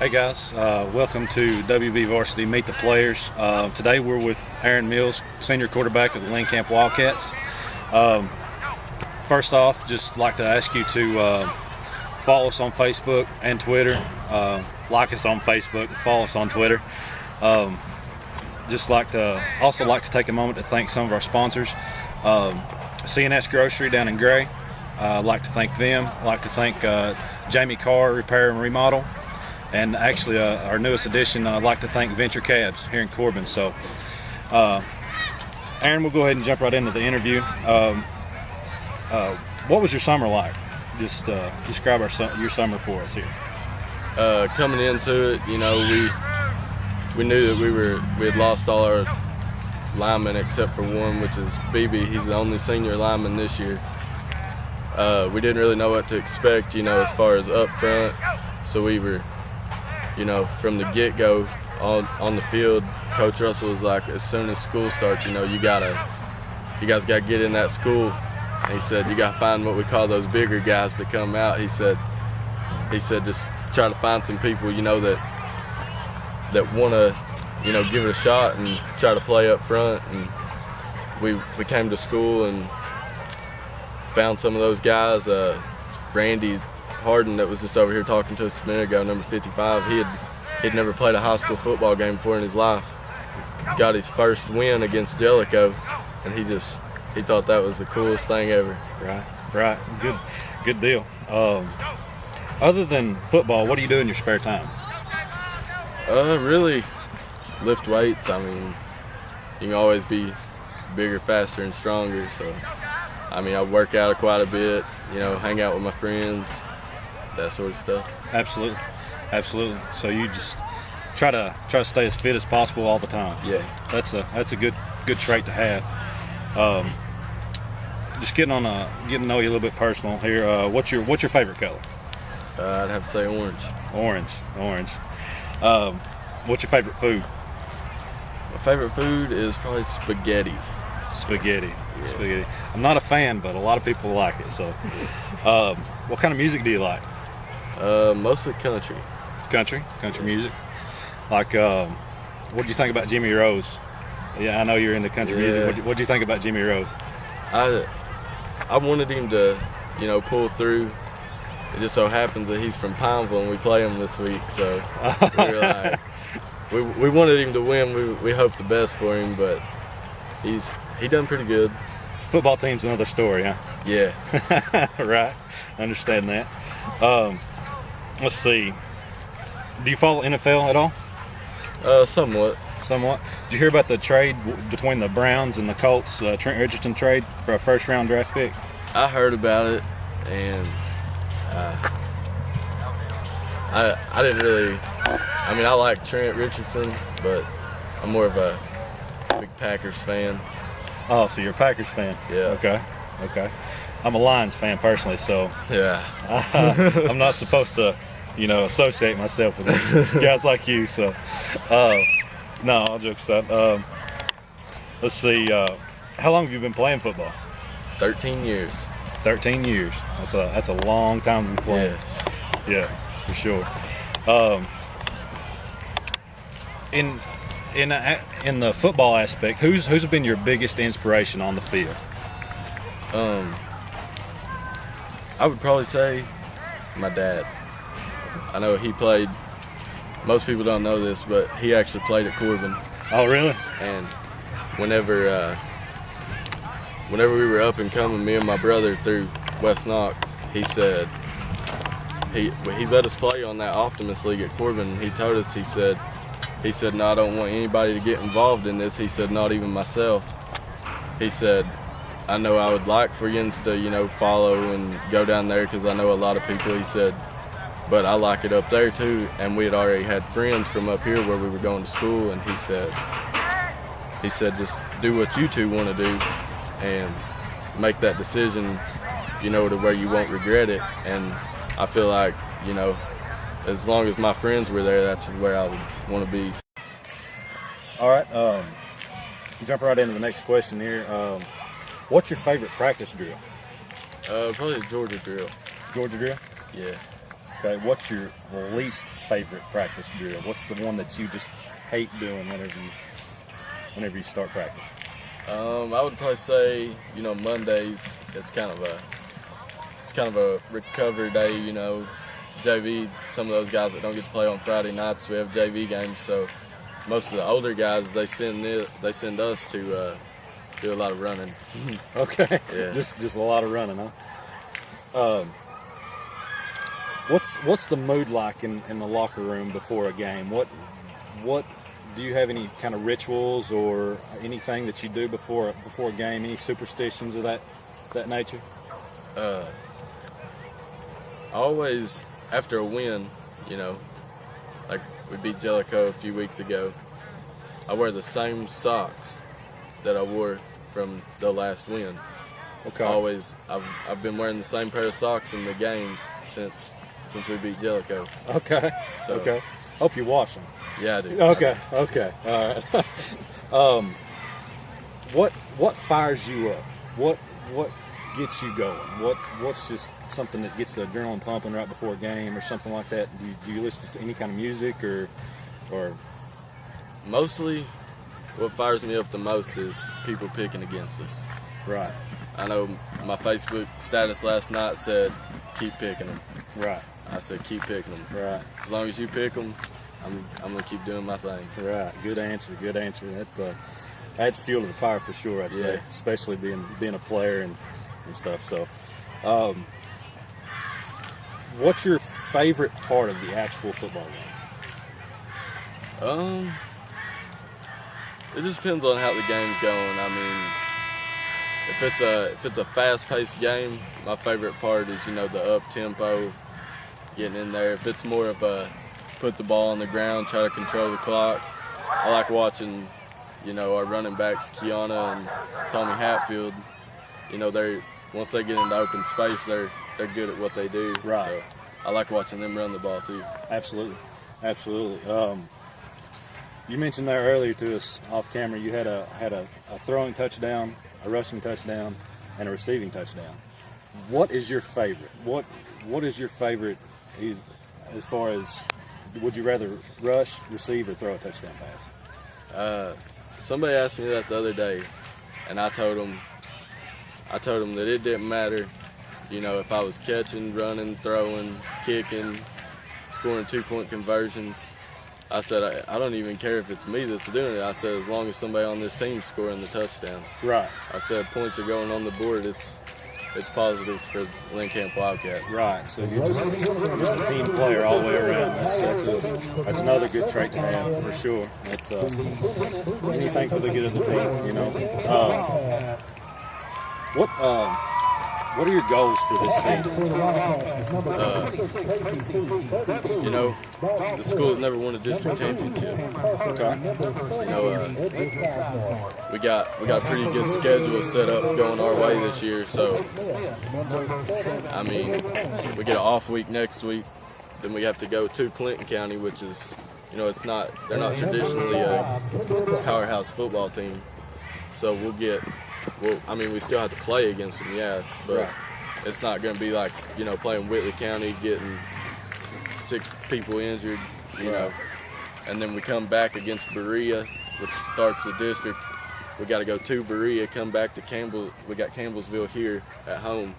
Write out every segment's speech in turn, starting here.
Hey guys, welcome to WV Varsity Meet the Players. Today we're with Aaron Mills, senior quarterback of the Linn Camp Wildcats. First off, just like to ask you to follow us on Facebook and Twitter. Like us on Facebook and follow us on Twitter. Just like to take a moment to thank some of our sponsors. CNS Grocery down in Gray. I'd like to thank them. I'd like to thank Jamie Carr Repair and Remodel. And actually, our newest addition, I'd like to thank Venture Cabs here in Corbin. So, Aaron, we'll go ahead and jump right into the interview. What was your summer like? Just describe your summer for us here. Coming into it, you know, we knew that we had lost all our linemen except for one, which is BB. He's the only senior lineman this year. We didn't really know what to expect, you know, as far as up front. So we were, you know, from the get-go on the field, Coach Russell was like, as soon as school starts, you know, you guys got to get in that school. And he said, you got to find what we call those bigger guys to come out. He said, just try to find some people, you know, that want to, you know, give it a shot and try to play up front. And we came to school and found some of those guys. Randy Harden, that was just over here talking to us a minute ago, number 55, he'd never played a high school football game before in his life. Got his first win against Jellicoe, and he thought that was the coolest thing ever. Right. Good deal. Other than football, what do you do in your spare time? Really lift weights. I mean, you can always be bigger, faster, and stronger. So, I mean, I work out quite a bit, you know, hang out with my friends, that sort of stuff. Absolutely. So you just try to stay as fit as possible all the time. So yeah. That's a good trait to have. Just getting to know you a little bit personal here. What's your favorite color? I'd have to say orange. Orange. What's your favorite food? My favorite food is probably spaghetti. Spaghetti. I'm not a fan, but a lot of people like it. So, what kind of music do you like? Mostly country. Country music. Like, what do you think about Jimmy Rose? Yeah, I know you're into country music. What do you think about Jimmy Rose? I wanted him to, you know, pull through. It just so happens that he's from Pineville and we play him this week, so we were like, we wanted him to win. We hoped the best for him, but he done pretty good. Football team's another story, huh? Yeah. Right. Understand that. Let's see. Do you follow NFL at all? Somewhat. Did you hear about the trade between the Browns and the Colts, Trent Richardson trade for a first-round draft pick? I heard about it, and I didn't really. I mean, I like Trent Richardson, but I'm more of a big Packers fan. Oh, so you're a Packers fan? Yeah. Okay. I'm a Lions fan personally, so yeah. I'm not supposed to, you know, associate myself with guys like you. So, no, I'll joke aside. Let's see. How long have you been playing football? 13 years. 13 years. That's a long time to be playing. Yeah, for sure. In the football aspect, who's been your biggest inspiration on the field? I would probably say my dad. I know he played. Most people don't know this, but he actually played at Corbin. Oh, really? And whenever we were up and coming, me and my brother through West Knox, he said he let us play on that Optimus League at Corbin. And he told us, he said, no, I don't want anybody to get involved in this. He said, not even myself. He said, I know I would like for you to, you know, follow and go down there because I know a lot of people. He said, but I like it up there too. And we had already had friends from up here where we were going to school. And he said, just do what you two want to do and make that decision, you know, to where you won't regret it. And I feel like, you know, as long as my friends were there, that's where I would want to be. All right. Jump right into the next question here. What's your favorite practice drill? Probably the Georgia drill. Georgia drill? Yeah. Okay, what's your least favorite practice drill? What's the one that you just hate doing whenever you start practice? I would probably say, Mondays. It's kind of a recovery day. JV. Some of those guys that don't get to play on Friday nights, we have JV games. So most of the older guys, they send us to do a lot of running. Okay. Yeah. Just a lot of running, huh? What's the mood like in the locker room before a game? What do you have any kind of rituals or anything that you do before a game? Any superstitions of that nature? Always after a win, like we beat Jellicoe a few weeks ago, I wear the same socks that I wore from the last win. Okay. Always, I've been wearing the same pair of socks in the games since we beat Jellicoe. Okay. So, okay. Hope you wash them. Yeah, I do. Okay. Okay. All right. What fires you up? What gets you going? What's just something that gets the adrenaline pumping right before a game or something like that? Do you listen to any kind of music or? Mostly, what fires me up the most is people picking against us. Right. I know my Facebook status last night said, "Keep picking them." Right. I said, "Keep picking them." Right. As long as you pick them, I'm gonna keep doing my thing. Right. Good answer. Good answer. That adds fuel to the fire for sure. I'd say, especially being a player and stuff. So, what's your favorite part of the actual football game? It just depends on how the game's going. I mean, if it's a fast-paced game, my favorite part is the up tempo, getting in there. If it's more of a put the ball on the ground, try to control the clock, I like watching our running backs Kiana and Tommy Hatfield. Once they get into open space, they're good at what they do. Right. So I like watching them run the ball too. Absolutely. You mentioned there earlier to us off camera you had a throwing touchdown, a rushing touchdown, and a receiving touchdown. What is your favorite? What is your favorite as far as would you rather rush, receive, or throw a touchdown pass? Somebody asked me that the other day, and I told them that it didn't matter, if I was catching, running, throwing, kicking, scoring 2-point conversions. I said, I don't even care if it's me that's doing it. I said, as long as somebody on this team's scoring the touchdown. Right. I said, points are going on the board. It's positives for Lynn Camp Wildcats. Right. So you're just a team player all the way around. That's another good trait to have for sure. Anything for the good of the team, What are your goals for this season? The school's never won a district championship. Okay. We got a pretty good schedule set up going our way this year. So, I mean, we get an off week next week. Then we have to go to Clinton County, which is, they're not traditionally a powerhouse football team. So we still have to play against them, but right. It's not going to be like, playing Whitley County, getting 6 people injured, Right. And then we come back against Berea, which starts the district. We got to go to Berea, come back to Campbell. We got Campbellsville here at home.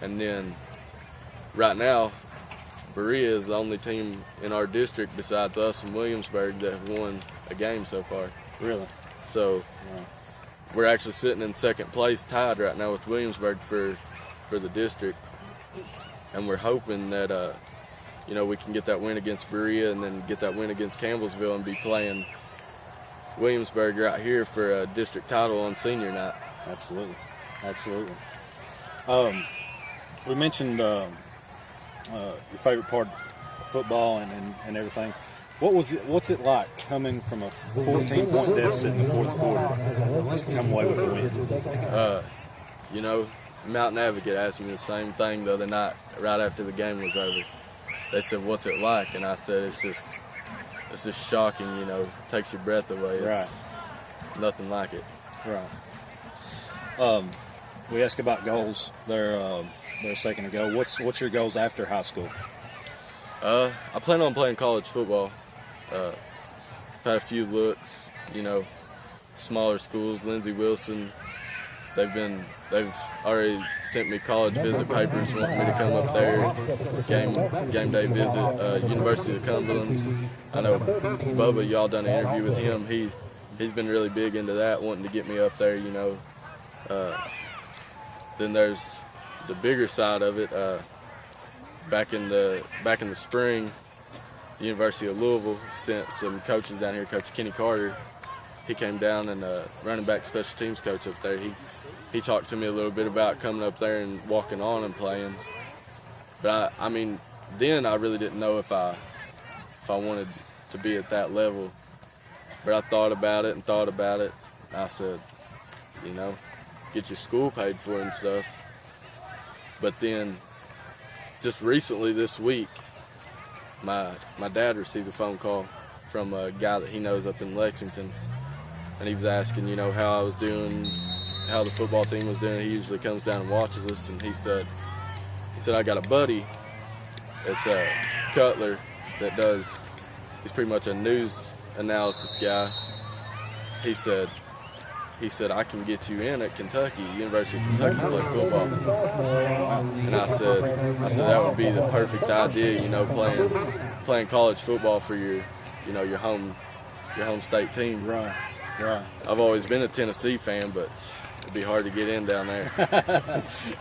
And then right now, Berea is the only team in our district besides us and Williamsburg that have won a game so far. Really? So Wow. we're actually sitting in second place, tied right now with Williamsburg for the district, and we're hoping that we can get that win against Berea and then get that win against Campbellsville and be playing Williamsburg right here for a district title on senior night. Absolutely. We mentioned your favorite part of football and everything. What's it like coming from a 14-point deficit in the fourth quarter to come away with a win? Mountain Advocate asked me the same thing the other night right after the game was over. They said, "What's it like?" And I said, it's just shocking, takes your breath away. It's nothing like it. Right. We asked about goals there a second ago. What's your goals after high school? I plan on playing college football. I've had a few looks, smaller schools. Lindsey Wilson, they've already sent me college visit papers, wanting me to come up there, game day visit. University of the Cumberlands. I know Bubba, y'all done an interview with him. He's been really big into that, wanting to get me up there. Then there's the bigger side of it. Back in the spring, the University of Louisville sent some coaches down here. Coach Kenny Carter, he came down, and running back special teams coach up there. He talked to me a little bit about coming up there and walking on and playing. But I mean, then I really didn't know if I wanted to be at that level. But I thought about it. I said, get your school paid for and stuff. But then, just recently this week, my dad received a phone call from a guy that he knows up in Lexington, and he was asking, how I was doing, how the football team was doing. He usually comes down and watches us, and he said, I got a buddy. It's a Cutler that he's pretty much a news analysis guy. He said, I can get you in at Kentucky, University of Kentucky, to play football. And I said that would be the perfect idea, playing college football for your home state team. Right. I've always been a Tennessee fan, but it'd be hard to get in down there.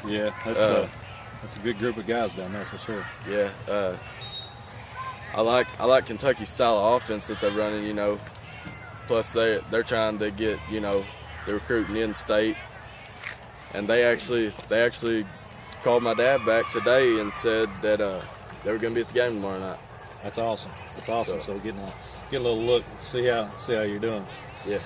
Yeah, that's a good group of guys down there for sure. Yeah, I like Kentucky's style of offense that they're running. Plus they're trying to get they're recruiting in state, and they actually called my dad back today and said that they were going to be at the game tomorrow night. That's awesome. So get a little look, see how you're doing. Yeah.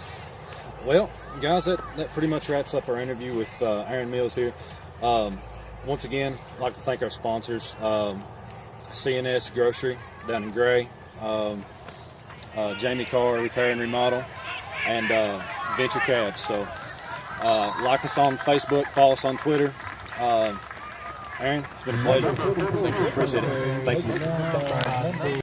Well, guys, that pretty much wraps up our interview with Aaron Mills here. Once again, I'd like to thank our sponsors, CNS Grocery down in Gray, Jamie Carr Repair and Remodel, and Venture Cabs. So like us on Facebook, follow us on Twitter. Aaron, it's been a pleasure. Thank you. Appreciate it. Thank you.